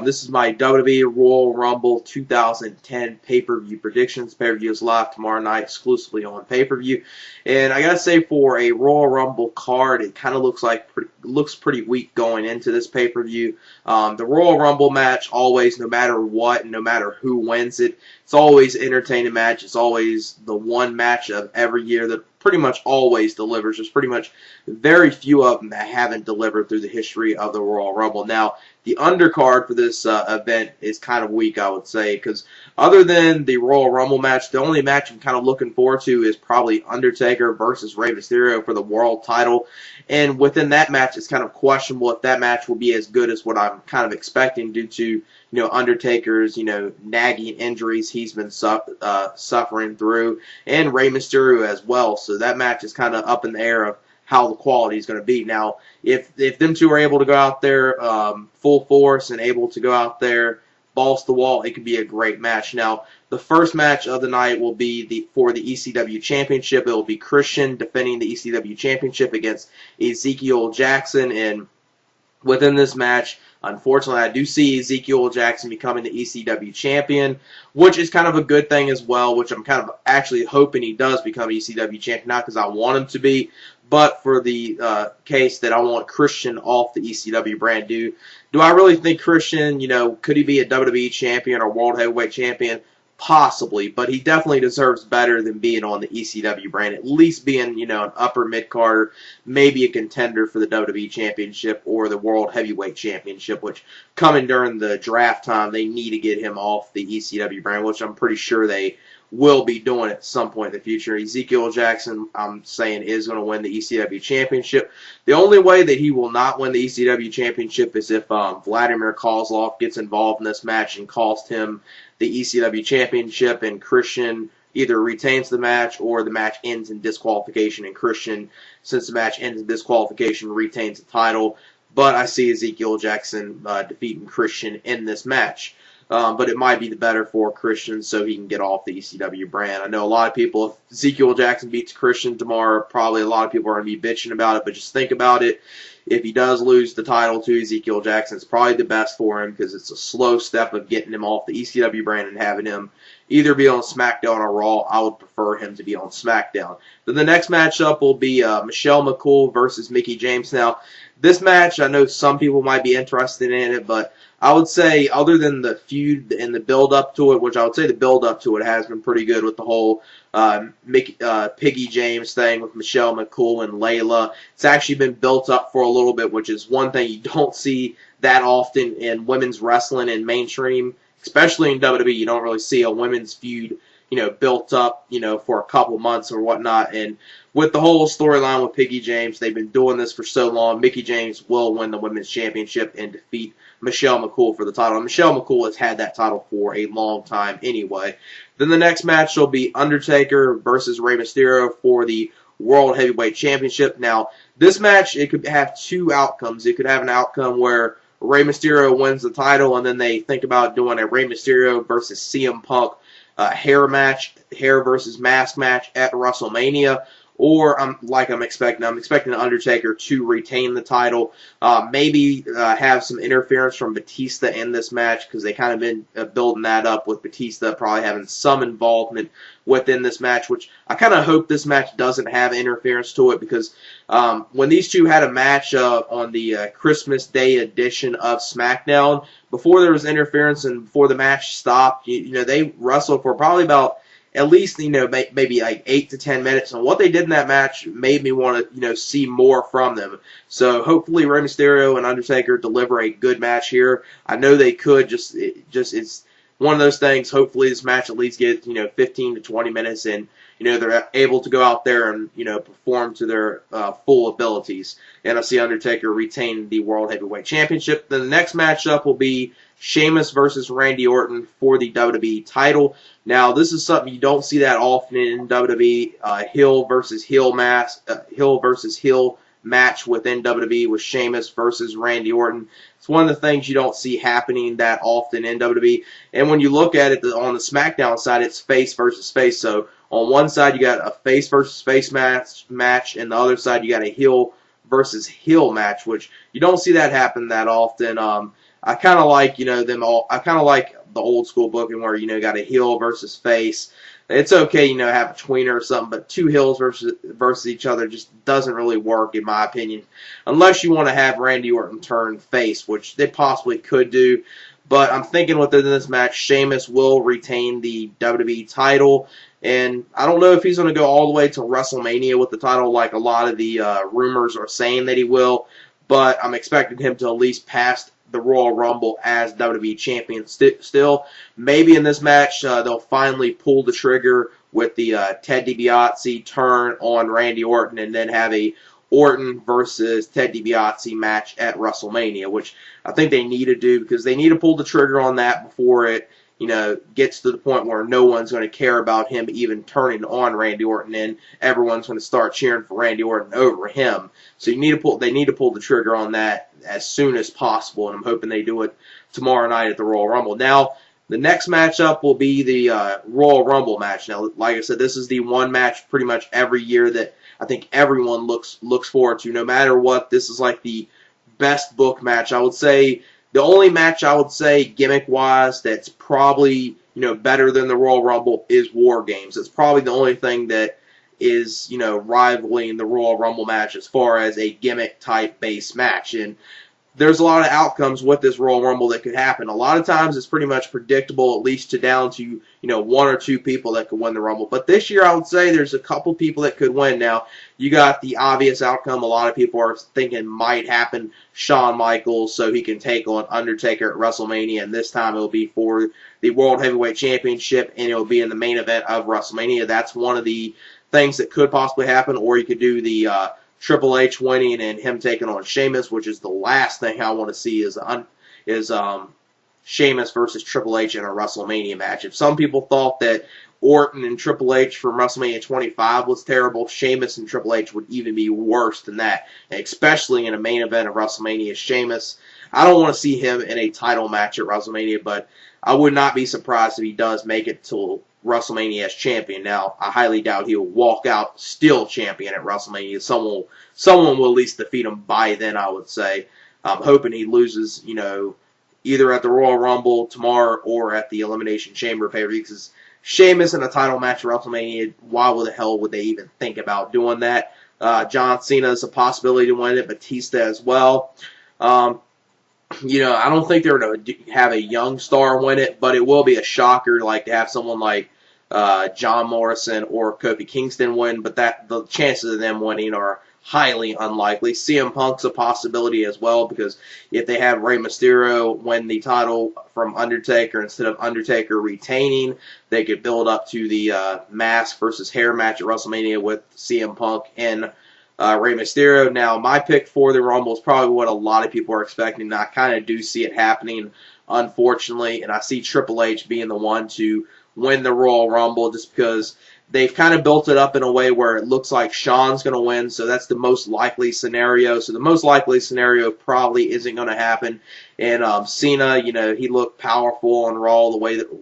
This is my WWE Royal Rumble 2010 pay-per-view predictions. Pay-per-view is live tomorrow night exclusively on pay-per-view. And I gotta say, for a Royal Rumble card, it kind of looks pretty weak going into this pay-per-view. The Royal Rumble match, always, no matter what, no matter who wins it, it's always an entertaining match. It's always the one match of every year that pretty much always delivers. There's pretty much very few of them that haven't delivered through the history of the Royal Rumble. Now, the undercard for this event is kind of weak, I would say, because other than the Royal Rumble match, the only match I'm kind of looking forward to is probably Undertaker versus Rey Mysterio for the world title. And within that match, it's kind of questionable if that match will be as good as what I'm kind of expecting due to, Undertaker's, nagging injuries he's been suffering through, and Rey Mysterio as well. So that match is kind of up in the air of how the quality is going to be. Now, if them two are able to go out there full force and able to go out there balls to the wall, it could be a great match. Now, the first match of the night will be for the ECW Championship. It will be Christian defending the ECW Championship against Ezekiel Jackson. And within this match, unfortunately, I do see Ezekiel Jackson becoming the ECW champion, which is kind of a good thing as well, which I'm kind of actually hoping he does become ECW champion, not because I want him to be, but for the case that I want Christian off the ECW brand. Do I really think Christian, could he be a WWE champion or World Heavyweight champion? Possibly, but he definitely deserves better than being on the ECW brand. At least being, an upper mid-carder, maybe a contender for the WWE Championship or the World Heavyweight Championship, which coming during the draft time, they need to get him off the ECW brand, which I'm pretty sure they will be doing at some point in the future. Ezekiel Jackson, I'm saying, is going to win the ECW Championship. The only way that he will not win the ECW Championship is if Vladimir Kozlov gets involved in this match and costs him the ECW Championship, and Christian either retains the match or the match ends in disqualification, and Christian, since the match ends in disqualification, retains the title. But I see Ezekiel Jackson defeating Christian in this match. But it might be the better for Christian so he can get off the ECW brand. I know a lot of people, if Ezekiel Jackson beats Christian tomorrow, probably a lot of people are going to be bitching about it, but just think about it. If he does lose the title to Ezekiel Jackson, it's probably the best for him because it's a slow step of getting him off the ECW brand and having him either be on SmackDown or Raw. I would prefer him to be on SmackDown. Then the next matchup will be Michelle McCool versus Mickie James. Now, this match, I know some people might be interested in it, but I would say other than the feud and the build-up to it, which I would say the build-up to it has been pretty good with the whole Piggy James thing with Michelle McCool and Layla. It's actually been built up for a little bit, which is one thing you don't see that often in women's wrestling and mainstream, especially in WWE. You don't really see a women's feud, built up, for a couple months or whatnot. And with the whole storyline with Piggy James, they've been doing this for so long. Mickie James will win the women's championship and defeat Michelle McCool for the title. And Michelle McCool has had that title for a long time anyway. Then the next match will be Undertaker versus Rey Mysterio for the World Heavyweight Championship. Now, this match, it could have two outcomes. It could have an outcome where Rey Mysterio wins the title, and then they think about doing a Rey Mysterio versus CM Punk hair versus mask match at WrestleMania. Or I'm expecting Undertaker to retain the title. Maybe have some interference from Batista in this match because they kind of been building that up with Batista probably having some involvement within this match, which I kind of hope this match doesn't have interference to it because when these two had a match on the Christmas Day edition of SmackDown, before there was interference and before the match stopped, they wrestled for probably about at least, maybe like 8 to 10 minutes. And what they did in that match made me want to, see more from them. So hopefully Rey Mysterio and Undertaker deliver a good match here. I know they could. It's one of those things. Hopefully this match at least gets, 15 to 20 minutes and, they're able to go out there and, perform to their full abilities. And I see Undertaker retain the World Heavyweight Championship. Then the next matchup will be Sheamus versus Randy Orton for the WWE title. Now, this is something you don't see that often in WWE. Heel versus heel match within WWE with Sheamus versus Randy Orton. It's one of the things you don't see happening that often in WWE. And when you look at it on the SmackDown side, it's face versus face. So on one side, you got a face versus face match, and the other side, you got a heel versus heel match, which you don't see that happen that often. I kind of like, them all. I kind of like the old school booking where, got a heel versus face. It's okay, have a tweener or something, but two heels versus each other just doesn't really work, in my opinion, unless you want to have Randy Orton turn face, which they possibly could do. But I'm thinking within this match, Sheamus will retain the WWE title. And I don't know if he's going to go all the way to WrestleMania with the title like a lot of the rumors are saying that he will. But I'm expecting him to at least pass the Royal Rumble as WWE Champion still. Maybe in this match they'll finally pull the trigger with the Ted DiBiase turn on Randy Orton and then have a Orton versus Ted DiBiase match at WrestleMania, which I think they need to do because they need to pull the trigger on that before it, gets to the point where no one's going to care about him even turning on Randy Orton and everyone's going to start cheering for Randy Orton over him. So they need to pull the trigger on that as soon as possible, and I'm hoping they do it tomorrow night at the Royal Rumble. Now, the next matchup will be the Royal Rumble match. Now, like I said, this is the one match pretty much every year that I think everyone looks forward to. No matter what, this is like the best book match. I would say the only match I would say gimmick-wise that's probably better than the Royal Rumble is War Games. It's probably the only thing that is rivaling the Royal Rumble match as far as a gimmick-type base match. And there's a lot of outcomes with this Royal Rumble that could happen. A lot of times it's pretty much predictable, at least down to one or two people that could win the Rumble. But this year I would say there's a couple people that could win. Now, you got the obvious outcome a lot of people are thinking might happen, Shawn Michaels, so he can take on Undertaker at WrestleMania, and this time it will be for the World Heavyweight Championship, and it will be in the main event of WrestleMania. That's one of the things that could possibly happen, or you could do the Triple H winning and him taking on Sheamus, which is the last thing I want to see is Sheamus versus Triple H in a WrestleMania match. If some people thought that Orton and Triple H from WrestleMania 25 was terrible, Sheamus and Triple H would even be worse than that, especially in a main event of WrestleMania. Sheamus, I don't want to see him in a title match at WrestleMania, but I would not be surprised if he does make it to WrestleMania as champion. Now, I highly doubt he'll walk out still champion at WrestleMania. Someone will at least defeat him by then, I would say. I'm hoping he loses, either at the Royal Rumble tomorrow or at the Elimination Chamber pay-per-view, because Sheamus in a title match at WrestleMania, why the hell would they even think about doing that? John Cena is a possibility to win it, Batista as well. I don't think they're going to have a young star win it, but it will be a shocker to have someone like John Morrison or Kofi Kingston win, but the chances of them winning are highly unlikely. CM Punk's a possibility as well, because if they have Rey Mysterio win the title from Undertaker instead of Undertaker retaining, they could build up to the mask versus hair match at WrestleMania with CM Punk and Rey Mysterio. Now, my pick for the Rumble is probably what a lot of people are expecting, and I kind of do see it happening, unfortunately, and I see Triple H being the one to win the Royal Rumble just because they've kind of built it up in a way where it looks like Shawn's going to win, so that's the most likely scenario. So the most likely scenario probably isn't going to happen. And Cena, he looked powerful on Raw the way that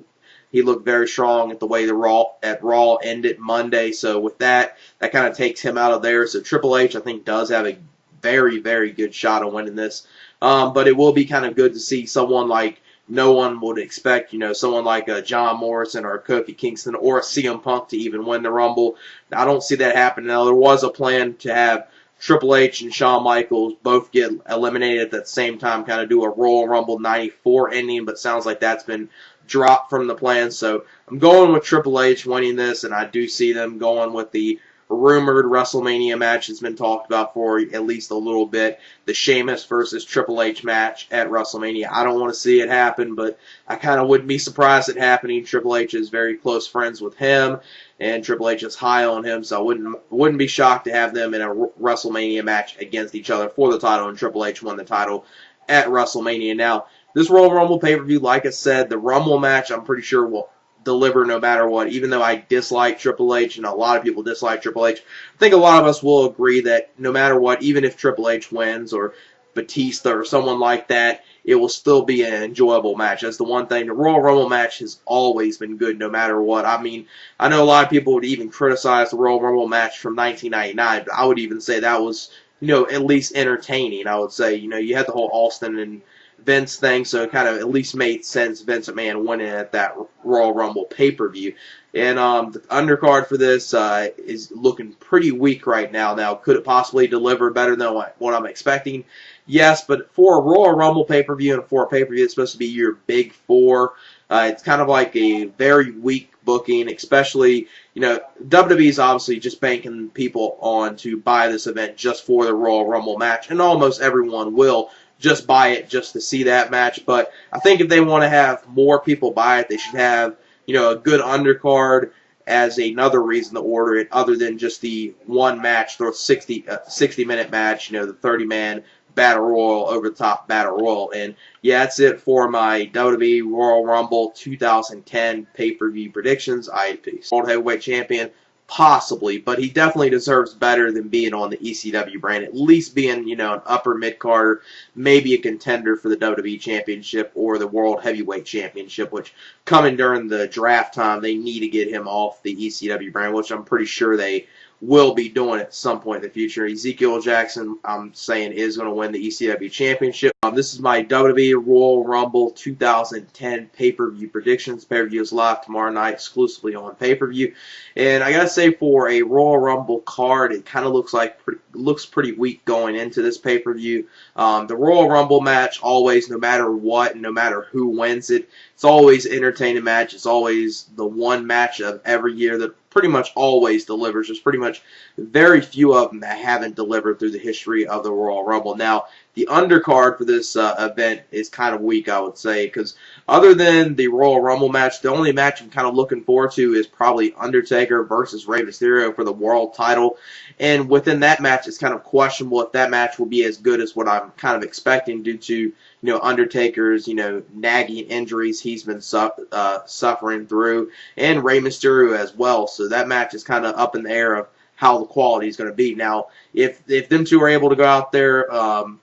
he looked very strong at the way the Raw ended Monday. So with that kind of takes him out of there. So Triple H, I think, does have a very, very good shot of winning this. But it will be kind of good to see someone like no one would expect, someone like a John Morrison or a Kofi Kingston or a CM Punk to even win the Rumble. I don't see that happening. Now, there was a plan to have Triple H and Shawn Michaels both get eliminated at the same time, kind of do a Royal Rumble 94 ending, but sounds like that's been dropped from the plan. So I'm going with Triple H winning this, and I do see them going with the rumored WrestleMania match that's been talked about for at least a little bit, the Sheamus versus Triple H match at WrestleMania. I don't want to see it happen, but I kind of wouldn't be surprised at happening. Triple H is very close friends with him, and Triple H is high on him, so I wouldn't be shocked to have them in a WrestleMania match against each other for the title, and Triple H won the title at WrestleMania. Now, this Royal Rumble pay-per-view, like I said, the Rumble match, I'm pretty sure will deliver no matter what. Even though I dislike Triple H, and a lot of people dislike Triple H, I think a lot of us will agree that no matter what, even if Triple H wins or Batista or someone like that, it will still be an enjoyable match. That's the one thing. The Royal Rumble match has always been good no matter what. I mean, I know a lot of people would even criticize the Royal Rumble match from 1999, but I would even say that was, at least entertaining. I would say, you had the whole Austin Vince thing, so it kind of at least made sense Vince McMahon winning at that Royal Rumble pay-per-view. And the undercard for this is looking pretty weak right now. Now, could it possibly deliver better than what I'm expecting? Yes, but for a Royal Rumble pay-per-view and for a pay-per-view that's supposed to be your big four, it's kind of like a very weak booking, especially, WWE is obviously just banking people on to buy this event just for the Royal Rumble match, and almost everyone will just buy it just to see that match. But I think if they want to have more people buy it, they should have, a good undercard as another reason to order it, other than just the one match, the 60-minute match, the 30-man Battle Royal, over the top Battle Royal. And yeah, that's it for my WWE Royal Rumble 2010 pay-per-view predictions. Peace. World Heavyweight Champion, possibly, but he definitely deserves better than being on the ECW brand. At least being, an upper mid-carder, maybe a contender for the WWE Championship or the World Heavyweight Championship, which coming during the draft time, they need to get him off the ECW brand, which I'm pretty sure they will be doing at some point in the future. Ezekiel Jackson, I'm saying, is going to win the ECW Championship. This is my WWE Royal Rumble 2010 pay-per-view predictions. Pay-per-view is live tomorrow night, exclusively on pay-per-view. And I gotta say, for a Royal Rumble card, it kind of looks pretty weak going into this pay-per-view. The Royal Rumble match, always, no matter what, no matter who wins it, it's always an entertaining match. It's always the one match of every year that pretty much always delivers. There's pretty much very few of them that haven't delivered through the history of the Royal Rumble. Now, the undercard for this event is kind of weak, I would say, because other than the Royal Rumble match, the only match I'm kind of looking forward to is probably Undertaker versus Rey Mysterio for the world title. And within that match, it's kind of questionable if that match will be as good as what I'm kind of expecting due to, Undertaker's, nagging injuries he's been suffering through, and Rey Mysterio as well. So that match is kind of up in the air of how the quality is going to be. Now, if them two are able to go out there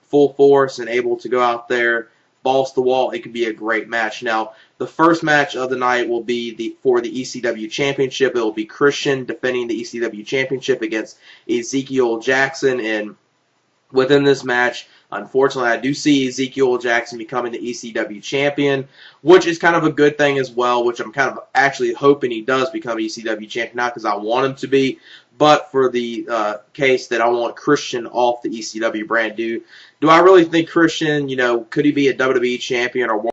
full force and able to go out there balls to the wall, it could be a great match. Now, the first match of the night will be for the ECW Championship. It will be Christian defending the ECW Championship against Ezekiel Jackson. And within this match, unfortunately, I do see Ezekiel Jackson becoming the ECW champion, which is kind of a good thing as well, which I'm kind of actually hoping he does become ECW champion, not because I want him to be, but for the case that I want Christian off the ECW brand. Do I really think Christian, could he be a WWE champion or